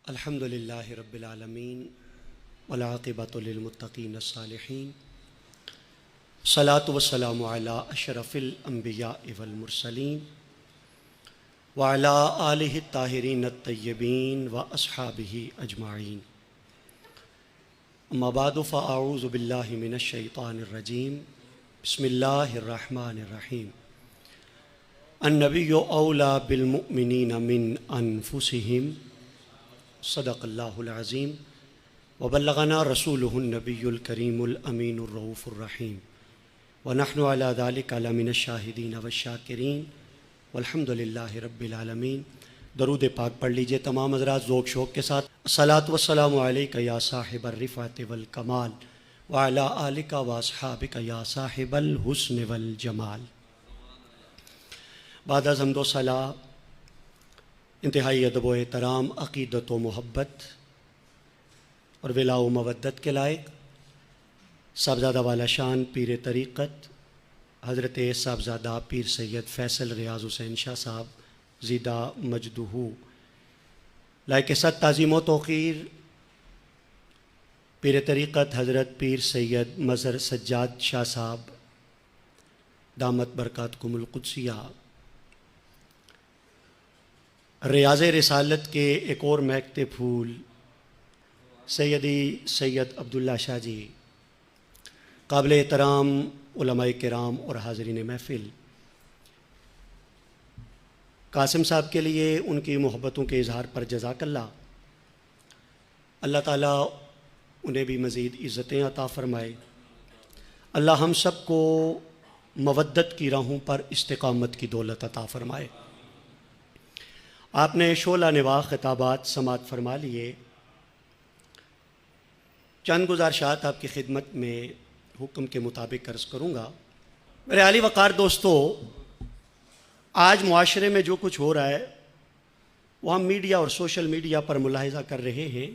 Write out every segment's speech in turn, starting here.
الحمدللہ رب العالمین والعاقبۃ للمتقین الصالحین الصلاۃ والسلام علی اشرف الانبیاء والمرسلین وعلی آلہ الطاہرین الطیبین واصحابہ اجمعین اما بعد فاعوذ باللہ من الشیطان الرجیم بسم اللہ الرحمن الرحیم النبی اولی بالمؤمنین من انفسہم صدق اللہ العظیم وبلغنا رسولہ النبی الکریم الامین الرؤوف الرحیم ونحن علی ذلک لمن الشاہدین والشاکرین والحمد للہ رب العالمین۔ درود پاک پڑھ لیجئے تمام حضرات ذوق شوق کے ساتھ۔ الصلاۃ والسلام علیک یا صاحب الرفعۃ والکمال وعلی آلک واصحابک یا صاحب الحسن والجمال۔ بعد از حمد و ثنا انتہائی ادب و احترام، عقیدت و محبت اور ولا و مودت کے لائق صاحبزادہ والا شان پیر طریقت حضرت صاحبزادہ پیر سید فیصل ریاض حسین شاہ صاحب زیدہ مجدہ لائق صد تعظیم و توقیر پیر طریقت حضرت پیر سید مظہر سجاد شاہ صاحب دامت برکاتکم القدسیہ، ریاض رسالت کے ایک اور مہکتے پھول سیدی سید عبداللہ شاہ جی، قابل احترام علماء کرام اور حاضرین محفل، قاسم صاحب کے لیے ان کی محبتوں کے اظہار پر جزاک اللہ۔ اللہ تعالیٰ انہیں بھی مزید عزتیں عطا فرمائے۔ اللہ ہم سب کو مودت کی راہوں پر استقامت کی دولت عطا فرمائے۔ آپ نے شعلہ نواح خطابات سماعت فرما لیے، چند گزارشات آپ کی خدمت میں حکم کے مطابق عرض کروں گا۔ میرے عالی وقار دوستو، آج معاشرے میں جو کچھ ہو رہا ہے وہ ہم میڈیا اور سوشل میڈیا پر ملاحظہ کر رہے ہیں۔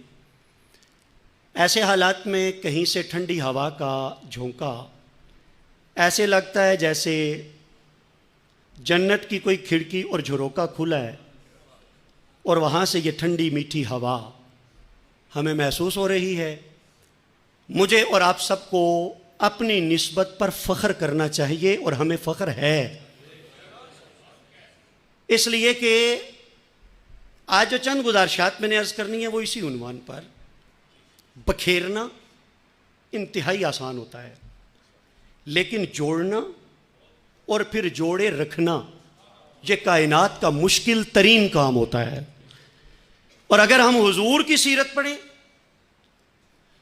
ایسے حالات میں کہیں سے ٹھنڈی ہوا کا جھونکا ایسے لگتا ہے جیسے جنت کی کوئی کھڑکی اور جھروکا کھلا ہے اور وہاں سے یہ ٹھنڈی میٹھی ہوا ہمیں محسوس ہو رہی ہے۔ مجھے اور آپ سب کو اپنی نسبت پر فخر کرنا چاہیے، اور ہمیں فخر ہے، اس لیے کہ آج جو چند گزارشات میں نے عرض کرنی ہے وہ اسی عنوان پر۔ بکھیرنا انتہائی آسان ہوتا ہے، لیکن جوڑنا اور پھر جوڑے رکھنا یہ کائنات کا مشکل ترین کام ہوتا ہے۔ اور اگر ہم حضور کی سیرت پڑھیں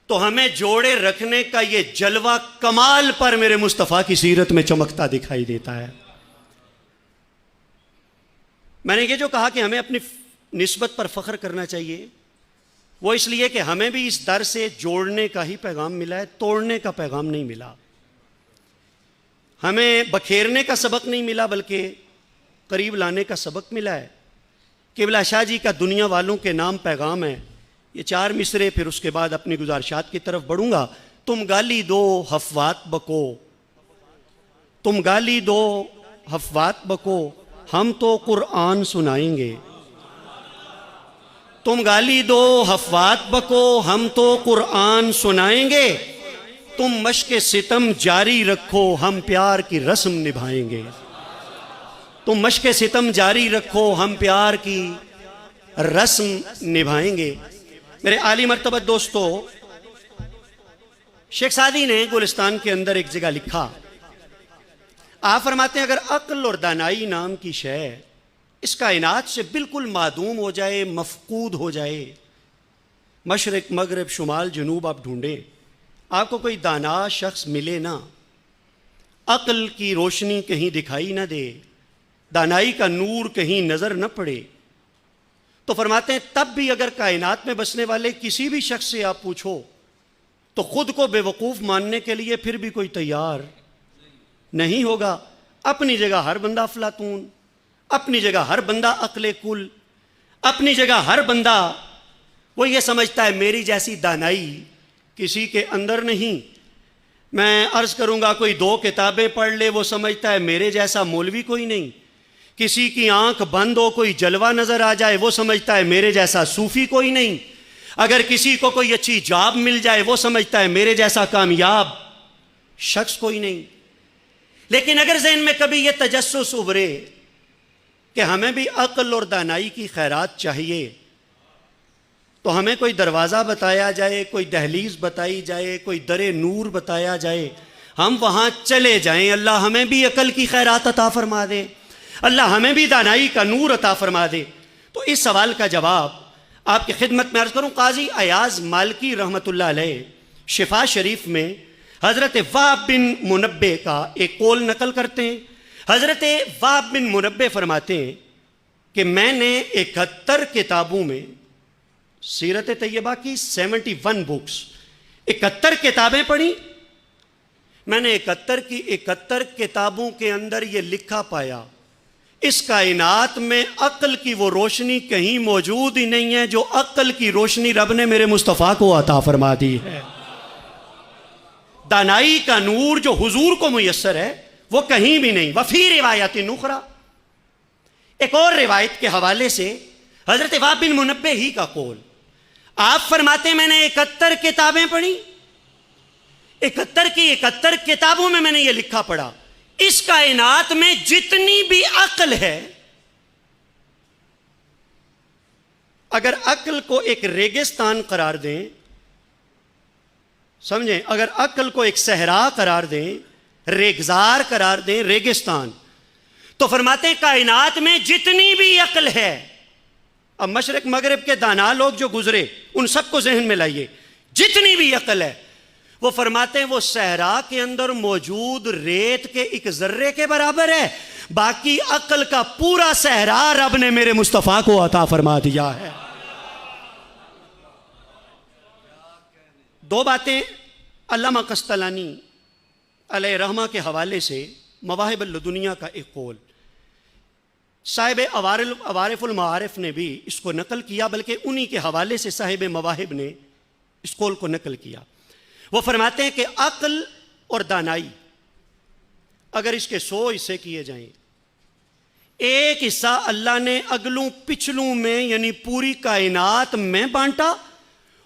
تو ہمیں جوڑے رکھنے کا یہ جلوہ کمال پر میرے مصطفیٰ کی سیرت میں چمکتا دکھائی دیتا ہے۔ میں نے یہ جو کہا کہ ہمیں اپنی نسبت پر فخر کرنا چاہیے، وہ اس لیے کہ ہمیں بھی اس در سے جوڑنے کا ہی پیغام ملا ہے، توڑنے کا پیغام نہیں ملا۔ ہمیں بکھیرنے کا سبق نہیں ملا بلکہ قریب لانے کا سبق ملا ہے۔ قبلہ شاہ جی کا دنیا والوں کے نام پیغام ہے، یہ 4 مصرے، پھر اس کے بعد اپنی گزارشات کی طرف بڑھوں گا۔ تم گالی دو حفوات بکو، تم گالی دو حفوات بکو، ہم تو قرآن سنائیں گے۔ تم گالی دو حفوات بکو، ہم تو قرآن سنائیں گے۔ تم مشق ستم جاری رکھو، ہم پیار کی رسم نبھائیں گے۔ تم مشق ستم جاری رکھو، ہم پیار کی رسم نبھائیں گے۔ میرے عالی مرتبت دوستو، شیخ سعدی نے گلستان کے اندر ایک جگہ لکھا، آپ فرماتے ہیں اگر عقل اور دانائی نام کی شے اس کائنات سے بالکل معدوم ہو جائے، مفقود ہو جائے، مشرق مغرب شمال جنوب آپ ڈھونڈیں، آپ کو کوئی دانا شخص ملے نہ، عقل کی روشنی کہیں دکھائی نہ دے، دانائی کا نور کہیں نظر نہ پڑے، تو فرماتے ہیں تب بھی اگر کائنات میں بسنے والے کسی بھی شخص سے آپ پوچھو تو خود کو بے وقوف ماننے کے لیے پھر بھی کوئی تیار نہیں ہوگا۔ اپنی جگہ ہر بندہ افلاطون، اپنی جگہ ہر بندہ عقل کل، اپنی جگہ ہر بندہ وہ یہ سمجھتا ہے میری جیسی دانائی کسی کے اندر نہیں۔ میں عرض کروں گا کوئی 2 کتابیں پڑھ لے وہ سمجھتا ہے میرے جیسا مولوی کوئی نہیں، کسی کی آنکھ بند ہو کوئی جلوہ نظر آ جائے وہ سمجھتا ہے میرے جیسا صوفی کوئی نہیں. اگر کسی کو کوئی اچھی جاب مل جائے وہ سمجھتا ہے میرے جیسا کامیاب شخص کوئی نہیں. لیکن اگر ذہن میں کبھی یہ تجسس ابھرے کہ ہمیں بھی عقل اور دانائی کی خیرات چاہیے تو ہمیں کوئی دروازہ بتایا جائے, کوئی دہلیز بتائی جائے, کوئی در نور بتایا جائے, ہم وہاں چلے جائیں. اللہ ہمیں بھی عقل کی خیرات عطا فرما دے, اللہ ہمیں بھی دانائی کا نور عطا فرما دے. تو اس سوال کا جواب آپ کی خدمت میں عرض کروں. قاضی ایاز مالکی رحمۃ اللہ علیہ شفا شریف میں حضرت وہب بن منبہ کا ایک قول نقل کرتے ہیں. حضرت وہب بن منبہ فرماتے ہیں کہ میں نے 71 کتابوں میں سیرت طیبہ کی 71 بکس 71 کتابیں پڑھی. میں نے 71 کی 71 کتابوں کے اندر یہ لکھا پایا اس کائنات میں عقل کی وہ روشنی کہیں موجود ہی نہیں ہے جو عقل کی روشنی رب نے میرے مصطفیٰ کو عطا فرما دی ہے. دانائی کا نور جو حضور کو میسر ہے وہ کہیں بھی نہیں. وفی روایت نخرا, ایک اور روایت کے حوالے سے حضرت وہب بن منبہ ہی کا قول, آپ فرماتے ہیں میں نے 71 کتابیں پڑھی, 71 کی 71 کتابوں میں نے یہ لکھا پڑھا اس کائنات میں جتنی بھی عقل ہے, اگر عقل کو ایک ریگستان قرار دیں, سمجھیں, اگر عقل کو ایک صحرا قرار دیں, ریگزار قرار دیں, ریگستان, تو فرماتے ہیں کائنات میں جتنی بھی عقل ہے, اب مشرق مغرب کے دانا لوگ جو گزرے ان سب کو ذہن میں لائیے, جتنی بھی عقل ہے وہ فرماتے ہیں وہ صحرا کے اندر موجود ریت کے ایک ذرے کے برابر ہے. باقی عقل کا پورا صحرا رب نے میرے مصطفیٰ کو عطا فرما دیا ہے. دو باتیں علامہ قسطلانی علیہ رحمہ کے حوالے سے مواہب اللدنیہ کا ایک قول, صاحب عوارف المعارف نے بھی اس کو نقل کیا, بلکہ انہی کے حوالے سے صاحب مواہب نے اس قول کو نقل کیا. وہ فرماتے ہیں کہ عقل اور دانائی اگر اس کے 100 حصے کیے جائیں, ایک حصہ اللہ نے اگلوں پچھلوں میں یعنی پوری کائنات میں بانٹا,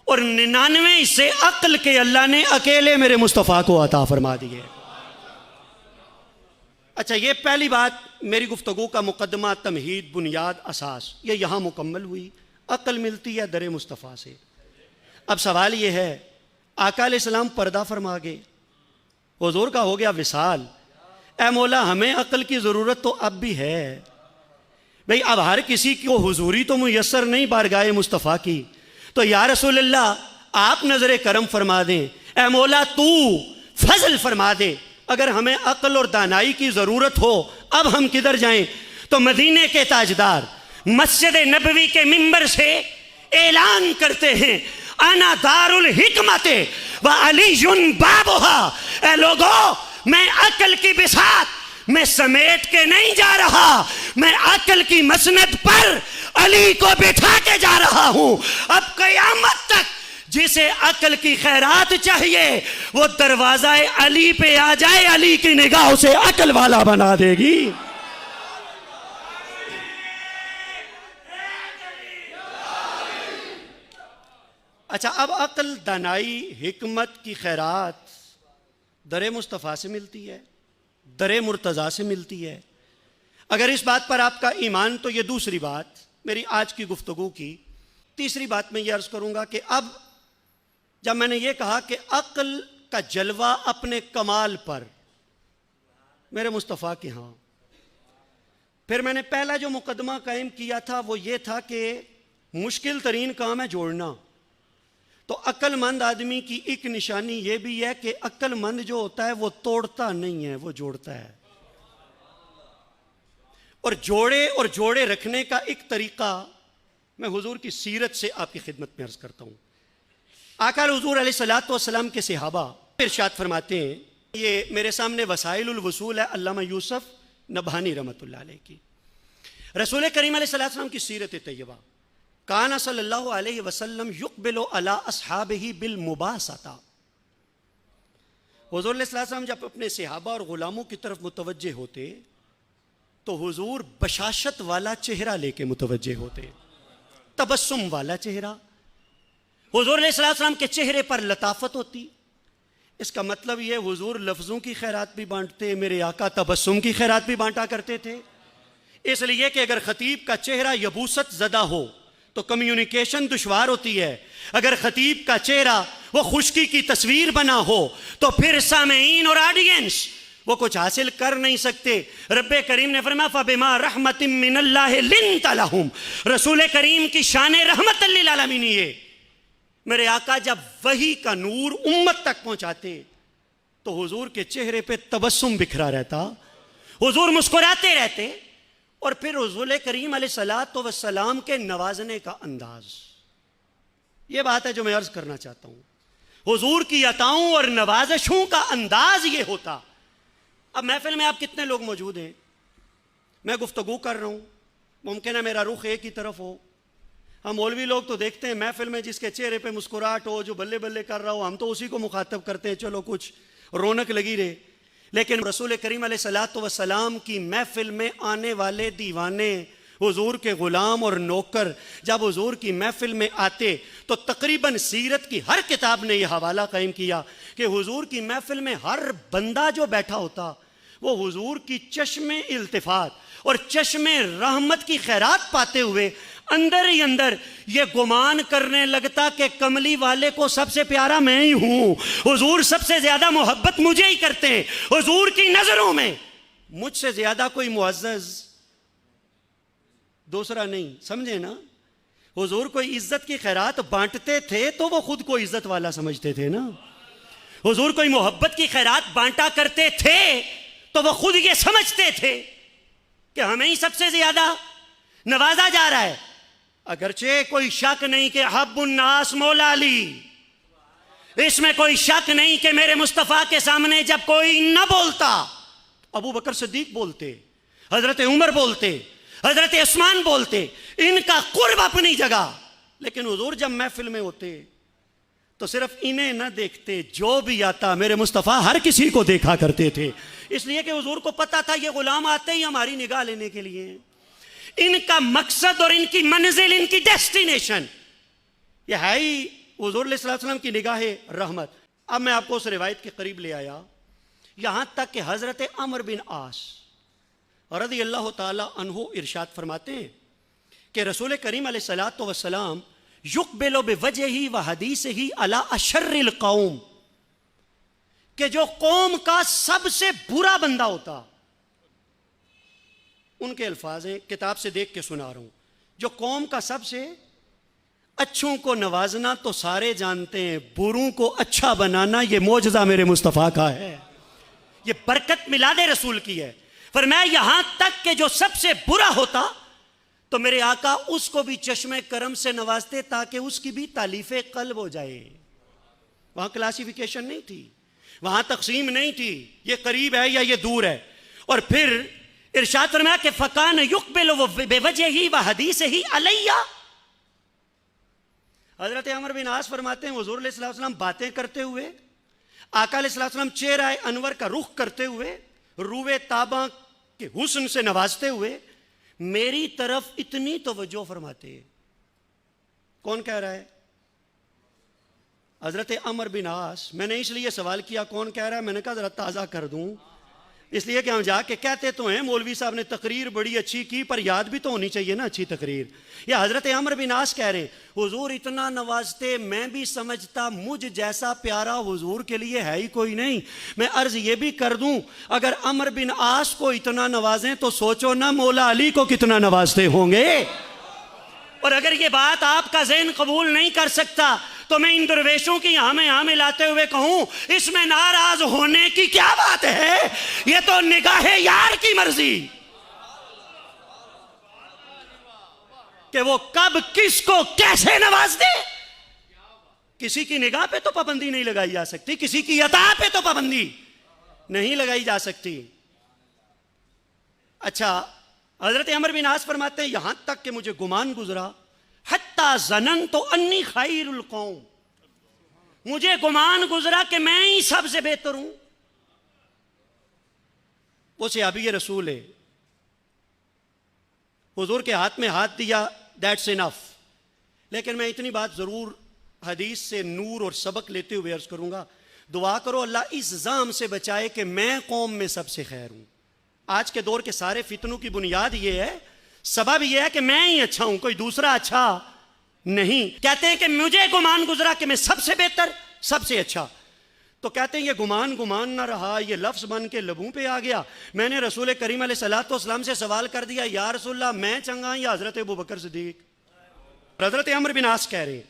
اور 99 حصے عقل کے اللہ نے اکیلے میرے مصطفیٰ کو عطا فرما دیے. اچھا, یہ پہلی بات میری گفتگو کا مقدمہ, تمہید, بنیاد, اساس, یہ یہاں مکمل ہوئی. عقل ملتی ہے در مصطفیٰ سے. اب سوال یہ ہے, آقا علیہ السلام پردہ فرما گئے, حضور کا ہو گیا وصال, اے مولا ہمیں عقل کی ضرورت تو اب بھی ہے. بھئی اب ہر کسی کو حضوری تو میسر نہیں بارگاہ مصطفیٰ کی, تو یا رسول اللہ آپ نظر کرم فرما دیں, اے مولا تو فضل فرما دے. اگر ہمیں عقل اور دانائی کی ضرورت ہو اب ہم کدھر جائیں؟ تو مدینے کے تاجدار مسجد نبوی کے منبر سے اعلان کرتے ہیں انا دار الحکمت و علی بابھا. اے لوگو, میں عقل کی بساط میں سمیٹ کے نہیں جا رہا, میں عقل کی مسند پر علی کو بٹھا کے جا رہا ہوں. اب قیامت تک جسے عقل کی خیرات چاہیے وہ دروازہ علی پہ آ جائے, علی کی نگاہ اسے عقل والا بنا دے گی. اچھا, اب عقل, دانائی, حکمت کی خیرات در مصطفیٰ سے ملتی ہے, در مرتضیٰ سے ملتی ہے. اگر اس بات پر آپ کا ایمان تو یہ دوسری بات میری آج کی گفتگو کی. تیسری بات میں یہ عرض کروں گا کہ اب جب میں نے یہ کہا کہ عقل کا جلوہ اپنے کمال پر میرے مصطفیٰ کے ہاں, پھر میں نے پہلا جو مقدمہ قائم کیا تھا وہ یہ تھا کہ مشکل ترین کام ہے جوڑنا. تو عقل مند آدمی کی ایک نشانی یہ بھی ہے کہ عقل مند جو ہوتا ہے وہ توڑتا نہیں ہے, وہ جوڑتا ہے. اور جوڑے رکھنے کا ایک طریقہ میں حضور کی سیرت سے آپ کی خدمت میں عرض کرتا ہوں. آقا حضور علیہ الصلوۃ والسلام کے صحابہ ارشاد فرماتے ہیں, یہ میرے سامنے وسائل الوصول ہے علامہ یوسف نبہانی رحمۃ اللہ علیہ کی. رسول کریم علیہ الصلوۃ والسلام کی سیرت طیبہ, کان صلی اللہ علیہ وسلم یقبل علی اصحابہ بالمباسطہ. حضور علیہ السلام جب اپنے صحابہ اور غلاموں کی طرف متوجہ ہوتے تو حضور بشاشت والا چہرہ لے کے متوجہ ہوتے، تبسم والا چہرہ. حضور علیہ السلام کے چہرے پر لطافت ہوتی. اس کا مطلب یہ حضور لفظوں کی خیرات بھی بانٹتے، میرے آقا تبسم کی خیرات بھی بانٹا کرتے تھے. اس لیے کہ اگر خطیب کا چہرہ یبوست زدہ ہو تو کمیونیکیشن دشوار ہوتی ہے. اگر خطیب کا چہرہ وہ خشکی کی تصویر بنا ہو تو پھر سامعین اور آڈینس وہ کچھ حاصل کر نہیں سکتے. رب کریم نے فرمایا فَبِمَا رَحْمَةٍ مِّنَ اللَّهِ لِنْتَ لَهُمْ. رسول کریم کی شان رحمت للعالمین یہ میرے آقا جب وحی کا نور امت تک پہنچاتے تو حضور کے چہرے پہ تبسم بکھرا رہتا، حضور مسکراتے رہتے. اور پھر حضور کریم علیہ السلام کے نوازنے کا انداز، یہ بات ہے جو میں عرض کرنا چاہتا ہوں. حضور کی عطاؤں اور نوازشوں کا انداز یہ ہوتا. اب محفل میں آپ کتنے لوگ موجود ہیں؟ میں گفتگو کر رہا ہوں، ممکن ہے میرا رخ ایک ہی طرف ہو. ہم مولوی لوگ تو دیکھتے ہیں محفل میں جس کے چہرے پہ مسکراہٹ ہو، جو بلے بلے کر رہا ہو، ہم تو اسی کو مخاطب کرتے ہیں، چلو کچھ رونق لگی رہے. لیکن رسول کریم علیہ السلام کی محفل میں آنے والے دیوانے، حضور کے غلام اور نوکر جب حضور کی محفل میں آتے تو تقریباً سیرت کی ہر کتاب نے یہ حوالہ قائم کیا کہ حضور کی محفل میں ہر بندہ جو بیٹھا ہوتا وہ حضور کی چشم التفات اور چشم رحمت کی خیرات پاتے ہوئے اندر ہی اندر یہ گمان کرنے لگتا کہ کملی والے کو سب سے پیارا میں ہی ہوں، حضور سب سے زیادہ محبت مجھے ہی کرتے ہیں، حضور کی نظروں میں مجھ سے زیادہ کوئی معزز دوسرا نہیں. سمجھے نا؟ حضور کوئی عزت کی خیرات بانٹتے تھے تو وہ خود کو عزت والا سمجھتے تھے نا. حضور کوئی محبت کی خیرات بانٹا کرتے تھے تو وہ خود یہ سمجھتے تھے کہ ہمیں ہی سب سے زیادہ نوازا جا رہا ہے. اگرچہ کوئی شک نہیں کہ حب الناس مولا علی، اس میں کوئی شک نہیں کہ میرے مصطفیٰ کے سامنے جب کوئی نہ بولتا ابو بکر صدیق بولتے، حضرت عمر بولتے، حضرت عثمان بولتے، ان کا قرب اپنی جگہ. لیکن حضور جب محفل میں ہوتے تو صرف انہیں نہ دیکھتے، جو بھی آتا میرے مصطفیٰ ہر کسی کو دیکھا کرتے تھے. اس لیے کہ حضور کو پتا تھا یہ غلام آتے ہی ہماری نگاہ لینے کے لیے، ان کا مقصد اور ان کی منزل، ان کی ڈیسٹینیشن یہ ہے ہی حضور علیہ السلام کی نگاہ رحمت. اب میں آپ کو اس روایت کے قریب لے آیا، یہاں تک کہ حضرت عمر بن عاص رضی اللہ تعالی عنہ ارشاد فرماتے ہیں کہ رسول کریم علیہ السلام یقبل بوجہہ وحدیثہ علی اشر القوم، کہ جو قوم کا سب سے برا بندہ ہوتا، ان کے الفاظ ہیں، کتاب سے دیکھ کے سنا رہا ہوں، جو قوم کا سب سے اچھوں کو نوازنا تو سارے جانتے ہیں، بروں کو اچھا بنانا یہ معجزہ میرے مصطفیٰ کا ہے، یہ برکت میلاد رسول کی ہے. فرمایا یہاں تک کہ جو سب سے برا ہوتا تو میرے آقا اس کو بھی چشم کرم سے نوازتے تاکہ اس کی بھی تالیف قلب ہو جائے. وہاں کلاسیفیکیشن نہیں تھی، وہاں تقسیم نہیں تھی، یہ قریب ہے یا یہ دور ہے. اور پھر ارشاد فرمایا کہ فکان یقبل بوجہہ وحدیثہ علیہ. حضرت عمر بن عاص فرماتے ہیں حضور علیہ السلام باتیں کرتے ہوئے، آقا علیہ السلام چہرہ انور کا رخ کرتے ہوئے، روئے تاباں کے حسن سے نوازتے ہوئے میری طرف اتنی توجہ فرماتے. کون کہہ رہا ہے؟ حضرت عمر بن عاص. میں نے اس لیے سوال کیا کون کہہ رہا ہے، میں نے کہا ذرا تازہ کر دوں، اس لیے کہ ہم جا کے کہتے تو ہیں مولوی صاحب نے تقریر بڑی اچھی کی، پر یاد بھی تو ہونی چاہیے نا اچھی تقریر. یا حضرت عمر بن عاص کہہ رہے ہیں حضور اتنا نوازتے، میں بھی سمجھتا مجھ جیسا پیارا حضور کے لیے ہے ہی کوئی نہیں. میں عرض یہ بھی کر دوں اگر عمر بن عاص کو اتنا نوازیں تو سوچو نا مولا علی کو کتنا نوازتے ہوں گے. اور اگر یہ بات آپ کا ذہن قبول نہیں کر سکتا تو میں ان درویشوں کی یہاں میں لاتے ہوئے کہوں اس میں ناراض ہونے کی کیا بات ہے، یہ تو نگاہ یار کی مرضی کہ وہ کب کس کو کیسے نواز دے. کسی کی نگاہ پہ تو پابندی نہیں لگائی جا سکتی، کسی کی عطا پہ تو پابندی نہیں لگائی جا سکتی. اچھا حضرت عمر بن عاص فرماتے ہیں یہاں تک کہ مجھے گمان گزرا حتی ظننت انی خیر القوم، مجھے گمان گزرا کہ میں ہی سب سے بہتر ہوں. وہ صحابی رسول ہے، حضور کے ہاتھ میں ہاتھ دیا، دیٹس انف. لیکن میں اتنی بات ضرور حدیث سے نور اور سبق لیتے ہوئے عرض کروں گا، دعا کرو اللہ اس ظام سے بچائے کہ میں قوم میں سب سے خیر ہوں. آج کے دور کے سارے فتنوں کی بنیاد یہ ہے، سبب یہ ہے کہ میں ہی اچھا ہوں، کوئی دوسرا اچھا نہیں. کہتے ہیں کہ مجھے گمان گزرا کہ میں سب سے بہتر، سب سے اچھا. تو کہتے ہیں یہ گمان نہ رہا، یہ لفظ بن کے لبوں پہ آ گیا. میں نے رسول کریم علیہ الصلوۃ والسلام سے سوال کر دیا، یا رسول اللہ میں چنگا یا حضرت ابوبکر صدیق؟ حضرت عمرو بن عاص کہہ رہے ہیں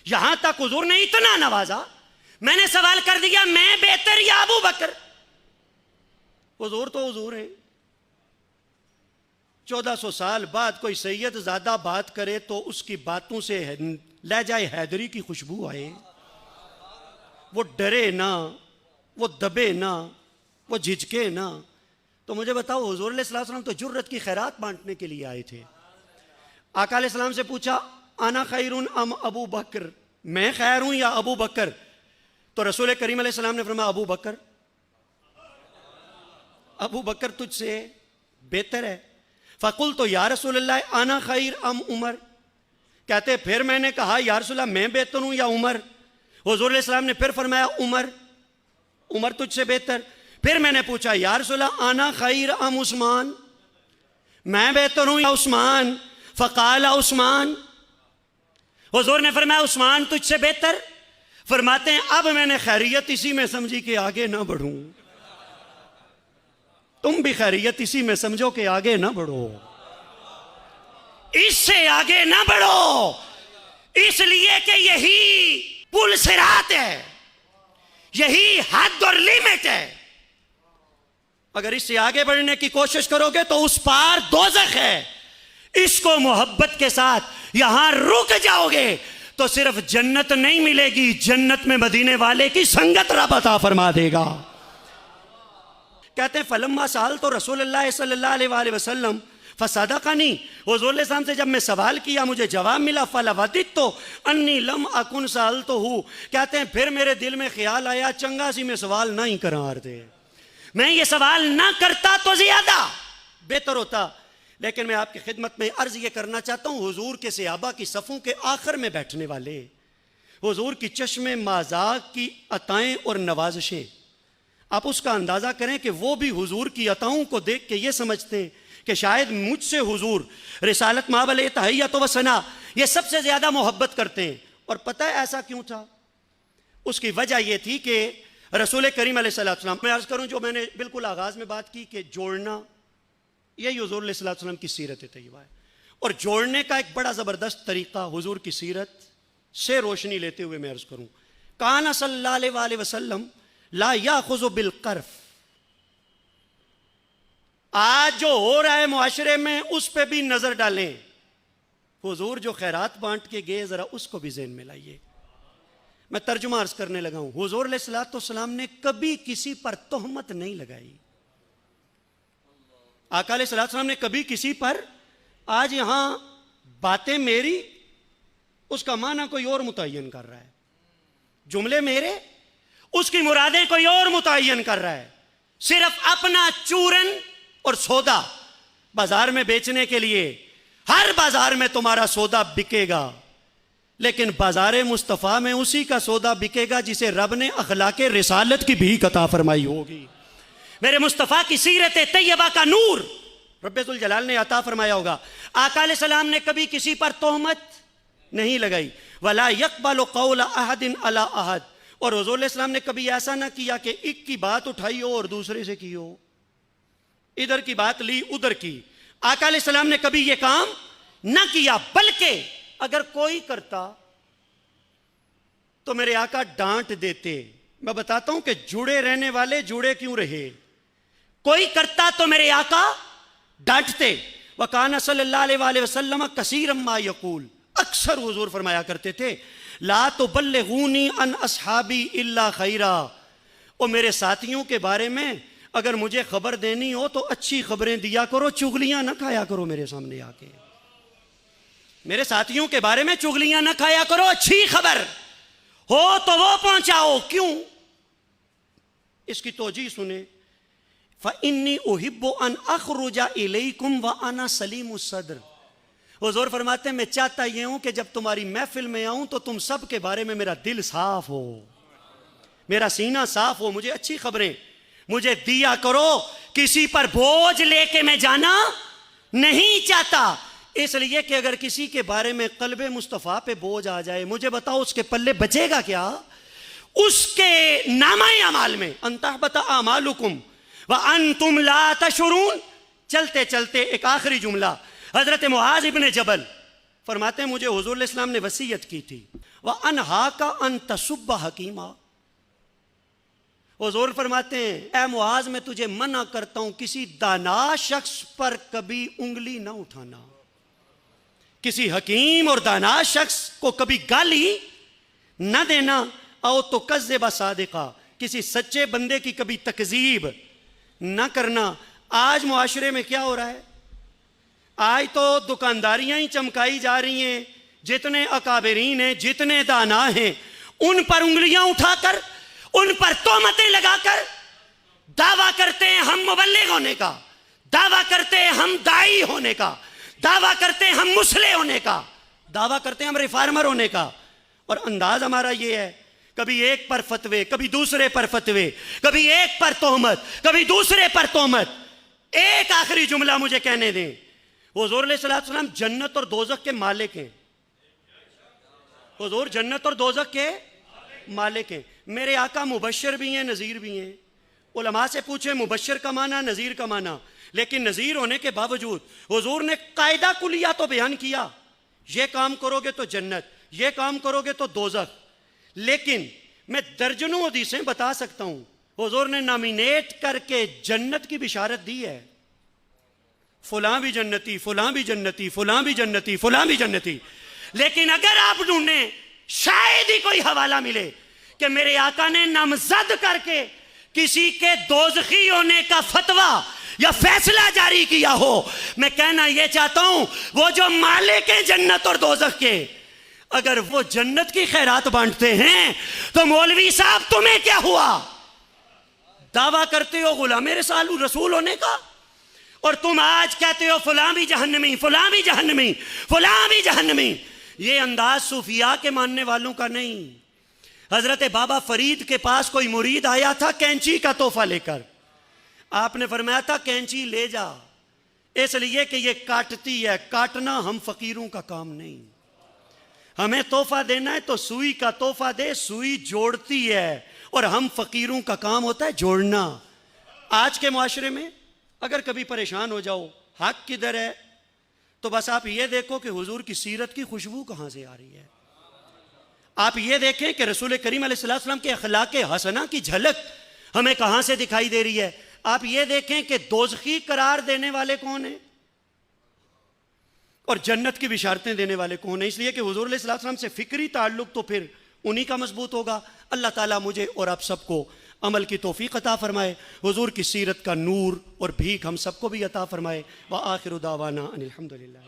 یہاں تک حضور نے اتنا نوازا، میں نے سوال کر دیا میں بہتر یا ابو بکر؟ حضور تو حضور ہیں. 1400 سال بعد کوئی سید زادہ بات کرے تو اس کی باتوں سے لہجہ حیدری کی خوشبو آئے. وہ ڈرے نہ، وہ دبے نہ، وہ جھجکے نہ. تو مجھے بتاؤ، حضور علیہ السلام تو جرت کی خیرات بانٹنے کے لیے آئے تھے. آقا علیہ السلام سے پوچھا انا خیر ام ابو بکر، میں خیر ہوں یا ابو بکر؟ تو رسول کریم علیہ السلام نے فرمایا ابو بکر، ابو بکر تجھ سے بہتر ہے. فقلت یا رسول اللہ انا خیر ام عمر، کہتے پھر میں نے کہا یا رسول اللہ میں بہتر ہوں یا عمر؟ حضور علیہ السلام نے پھر فرمایا عمر، عمر تجھ سے بہتر. پھر میں نے پوچھا یا رسول اللہ انا خیر ام عثمان، میں بہتر ہوں یا عثمان؟ فقال عثمان، حضور نے فرمایا عثمان تجھ سے بہتر. فرماتے ہیں اب میں نے خیریت اسی میں سمجھی کہ آگے نہ بڑھوں. تم بھی خیریت اسی میں سمجھو کہ آگے نہ بڑھو، اس سے آگے نہ بڑھو، اس لیے کہ یہی پل صراط ہے، یہی حد اور لیمٹ ہے. اگر اس سے آگے بڑھنے کی کوشش کرو گے تو اس پار دوزخ ہے. اس کو محبت کے ساتھ یہاں رک جاؤ گے تو صرف جنت نہیں ملے گی، جنت میں مدینے والے کی سنگت رب عطا فرما دے گا. کہتے ہیں فلما سألت رسول اللہ صلی اللہ علیہ وآلہ وسلم فصدقنی، حضور علیہ السلام سے جب میں سوال کیا مجھے جواب ملا. فلوددت انی لم اکن سألتہ، کہتے ہیں پھر میرے دل میں خیال آیا چنگا سی میں سوال نہ ہی کرتے، میں یہ سوال نہ کرتا تو زیادہ بہتر ہوتا. لیکن میں آپ کی خدمت میں عرض یہ کرنا چاہتا ہوں، حضور کے صحابہ کی صفوں کے آخر میں بیٹھنے والے، حضور کی چشم مذاق کی عطائیں اور نوازشیں، آپ اس کا اندازہ کریں کہ وہ بھی حضور کی عطاؤں کو دیکھ کے یہ سمجھتے ہیں کہ شاید مجھ سے حضور رسالت مابل تحیت و ثنا یہ سب سے زیادہ محبت کرتے ہیں. اور پتہ ہے ایسا کیوں تھا؟ اس کی وجہ یہ تھی کہ رسول کریم علیہ السلام، میں عرض کروں جو میں نے بالکل آغاز میں بات کی کہ جوڑنا، یہی حضور علیہ السلام کی سیرت طیبہ ہے. اور جوڑنے کا ایک بڑا زبردست طریقہ حضور کی سیرت سے روشنی لیتے ہوئے میں عرض کروں، کان صلی اللہ علیہ وآلہ وسلم لا یاخذ بالقرف. آج جو ہو رہا ہے معاشرے میں اس پہ بھی نظر ڈالیں. حضور جو خیرات بانٹ کے گئے ذرا اس کو بھی ذہن میں لائیے. میں ترجمہ عرض کرنے لگا ہوں. حضور علیہ السلام نے کبھی کسی پر تہمت نہیں لگائی. آقا علیہ السلام نے کبھی کسی پر، آج یہاں باتیں میری، اس کا معنی کوئی اور متعین کر رہا ہے، جملے میرے، اس کی مرادیں کوئی اور متعین کر رہا ہے. صرف اپنا چورن اور سودا بازار میں بیچنے کے لیے. ہر بازار میں تمہارا سودا بکے گا، لیکن بازار مصطفیٰ میں اسی کا سودا بکے گا جسے رب نے اخلاق رسالت کی بھی عطا فرمائی ہوگی. میرے مصطفیٰ کی سیرت طیبہ کا نور رب ذوالجلال نے عطا فرمایا ہوگا. آقا علیہ السلام نے کبھی کسی پر تہمت نہیں لگائی. وَلَا يَقْبَلُ قَوْلَ أَحَدٍ عَلَىٰ أَحَدٍ. اور حضور علیہ السلام نے کبھی ایسا نہ کیا کہ ایک کی بات اٹھائی ہو اور دوسرے سے کی ہو، ادھر کی بات لی ادھر کی. آقا علیہ السلام نے کبھی یہ کام نہ کیا، بلکہ اگر کوئی کرتا تو میرے آقا ڈانٹ دیتے. میں بتاتا ہوں کہ جڑے رہنے والے جڑے کیوں رہے. کوئی کرتا تو میرے آقا ڈانٹتے. وَقَانَ صلی اللہ علیہ وآلہ وسلم کثیرا ما یقول، اکثر حضور فرمایا کرتے تھے لا تبلغونی عن اصحابی الا خیرا. اور میرے ساتھیوں کے بارے میں اگر مجھے خبر دینی ہو تو اچھی خبریں دیا کرو، چغلیاں نہ کھایا کرو میرے سامنے آ کے. میرے ساتھیوں کے بارے میں چغلیاں نہ کھایا کرو، اچھی خبر ہو تو وہ پہنچاؤ. کیوں؟ اس کی توجیہ سنیں. فَإِنِّي أُحِبُّ أَنْ أَخْرُجَ إِلَيْكُمْ وَأَنَا سَلِيمُ الصَّدْرِ. حضور فرماتے ہیں میں چاہتا یہ ہوں کہ جب تمہاری محفل میں آؤں تو تم سب کے بارے میں میرا دل صاف ہو، میرا سینہ صاف ہو، مجھے اچھی خبریں مجھے دیا کرو، کسی پر بوجھ لے کے میں جانا نہیں چاہتا، اس لیے کہ اگر کسی کے بارے میں قلب مصطفیٰ پہ بوجھ آ جائے، مجھے بتاؤ اس کے پلے بچے گا کیا؟ اس کے نامہ اعمال میں ان تحبط اعمالکم وانتم لا تشعرون۔ چلتے چلتے ایک آخری جملہ، حضرت معاذ ابن جبل فرماتے ہیں مجھے حضور علیہ السلام نے وصیت کی تھی وَأَنْهَاكَ أَن تَسُبَّ حَكِيمًا، حضور فرماتے ہیں اے معاذ میں تجھے منع کرتا ہوں کسی دانا شخص پر کبھی انگلی نہ اٹھانا، کسی حکیم اور دانا شخص کو کبھی گالی نہ دینا، او تو کذب صادقہ، کسی سچے بندے کی کبھی تکذیب نہ کرنا۔ آج معاشرے میں کیا ہو رہا ہے؟ آج تو دکانداریاں ہی چمکائی جا رہی ہیں، جتنے اکابرین ہیں، جتنے دانا ہیں، ان پر انگلیاں اٹھا کر، ان پر تہمتیں لگا کر دعویٰ کرتے ہیں ہم مبلغ ہونے کا، دعویٰ کرتے ہیں ہم داعی ہونے کا، دعویٰ کرتے ہیں ہم مصلح ہونے کا، دعویٰ کرتے ہیں ہم ریفارمر ہونے کا، اور انداز ہمارا یہ ہے کبھی ایک پر فتوے، کبھی دوسرے پر فتوے، کبھی ایک پر تہمت، کبھی دوسرے پر تہمت۔ ایک آخری جملہ مجھے کہنے دیں، حضور علیہ السلام جنت اور دوزخ کے مالک ہیں، حضور جنت اور دوزخ کے مالک ہیں، میرے آقا مبشر بھی ہیں نذیر بھی ہیں۔ علماء سے پوچھیں مبشر کا معنی نذیر کا معنی، لیکن نذیر ہونے کے باوجود حضور نے قاعدہ کلیہ تو بیان کیا، یہ کام کرو گے تو جنت، یہ کام کرو گے تو دوزخ، لیکن میں درجنوں حدیثیں بتا سکتا ہوں حضور نے نامینیٹ کر کے جنت کی بشارت دی ہے، فلاں بھی جنتی، فلاں بھی جنتی، فلاں بھی جنتی، فلاں بھی جنتی، لیکن اگر آپ ڈھونڈیں شاید ہی کوئی حوالہ ملے کہ میرے آقا نے نامزد کر کے کسی کے دوزخی ہونے کا فتویٰ یا فیصلہ جاری کیا ہو، میں کہنا یہ چاہتا ہوں وہ جو مالک ہیں جنت اور دوزخ کے، اگر وہ جنت کی خیرات بانٹتے ہیں تو مولوی صاحب تمہیں کیا ہوا؟ دعویٰ کرتے ہو غلام رسول ہونے کا، اور تم آج کہتے ہو فلاں بھی جہنمی، فلاں بھی جہنمی، فلاں بھی جہنمی۔ یہ انداز صوفیاء کے ماننے والوں کا نہیں۔ حضرت بابا فرید کے پاس کوئی مرید آیا تھا کینچی کا تحفہ لے کر، آپ نے فرمایا تھا کینچی لے جا، اس لیے کہ یہ کاٹتی ہے، کاٹنا ہم فقیروں کا کام نہیں، ہمیں تحفہ دینا ہے تو سوئی کا تحفہ دے، سوئی جوڑتی ہے، اور ہم فقیروں کا کام ہوتا ہے جوڑنا۔ آج کے معاشرے میں اگر کبھی پریشان ہو جاؤ حق کدھر ہے، تو بس آپ یہ دیکھو کہ حضور کی سیرت کی خوشبو کہاں سے آ رہی ہے، آپ یہ دیکھیں کہ رسول کریم علیہ السلام کے اخلاق حسنہ کی جھلک ہمیں کہاں سے دکھائی دے رہی ہے، آپ یہ دیکھیں کہ دوزخی قرار دینے والے کون ہیں اور جنت کی بشارتیں دینے والے کون ہیں۔ اس لیے کہ حضور علیہ السلام سے فکری تعلق تو پھر انہی کا مضبوط ہوگا۔ اللہ تعالیٰ مجھے اور آپ سب کو عمل کی توفیق عطا فرمائے، حضور کی سیرت کا نور اور بھیک ہم سب کو بھی عطا فرمائے۔ وآخر دعوانا ان الحمدللہ۔